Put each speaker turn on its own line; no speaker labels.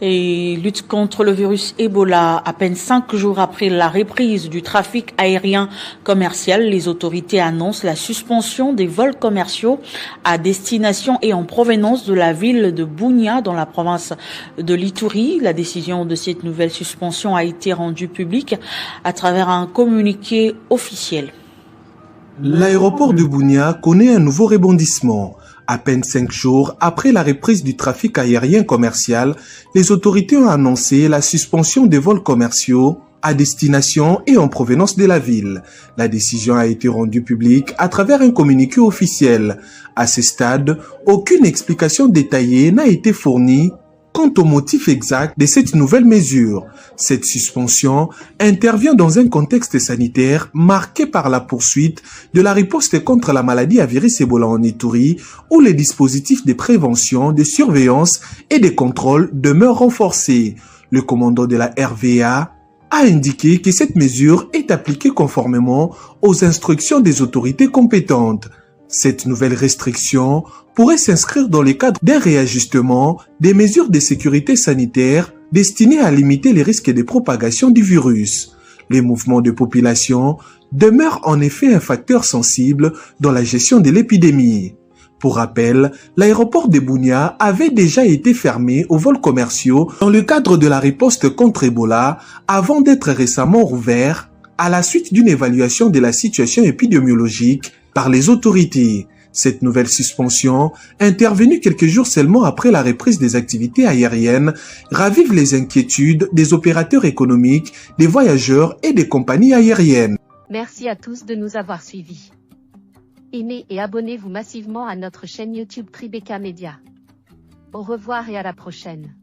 Et lutte contre le virus Ebola. À peine 5 jours après la reprise du trafic aérien commercial, les autorités annoncent la suspension des vols commerciaux à destination et en provenance de la ville de Bunia dans la province de l'Ituri. La décision de cette nouvelle suspension a été rendue publique à travers un communiqué officiel.
L'aéroport de Bunia connaît un nouveau rebondissement. À peine 5 jours après la reprise du trafic aérien commercial, les autorités ont annoncé la suspension des vols commerciaux à destination et en provenance de la ville. La décision a été rendue publique à travers un communiqué officiel. À ce stade, aucune explication détaillée n'a été fournie quant au motif exact de cette nouvelle mesure. Cette suspension intervient dans un contexte sanitaire marqué par la poursuite de la riposte contre la maladie à virus Ebola en Ituri, où les dispositifs de prévention, de surveillance et de contrôle demeurent renforcés. Le commandant de la RVA a indiqué que cette mesure est appliquée conformément aux instructions des autorités compétentes. Cette nouvelle restriction pourrait s'inscrire dans le cadre d'un réajustement des mesures de sécurité sanitaire destinées à limiter les risques de propagation du virus. Les mouvements de population demeurent en effet un facteur sensible dans la gestion de l'épidémie. Pour rappel, l'aéroport de Bunia avait déjà été fermé aux vols commerciaux dans le cadre de la riposte contre Ebola avant d'être récemment rouvert à la suite d'une évaluation de la situation épidémiologique par les autorités. Cette nouvelle suspension, intervenue quelques jours seulement après la reprise des activités aériennes, ravive les inquiétudes des opérateurs économiques, des voyageurs et des compagnies aériennes.
Merci à tous de nous avoir suivis. Aimez et abonnez-vous massivement à notre chaîne YouTube Tribeca Media. Au revoir et à la prochaine.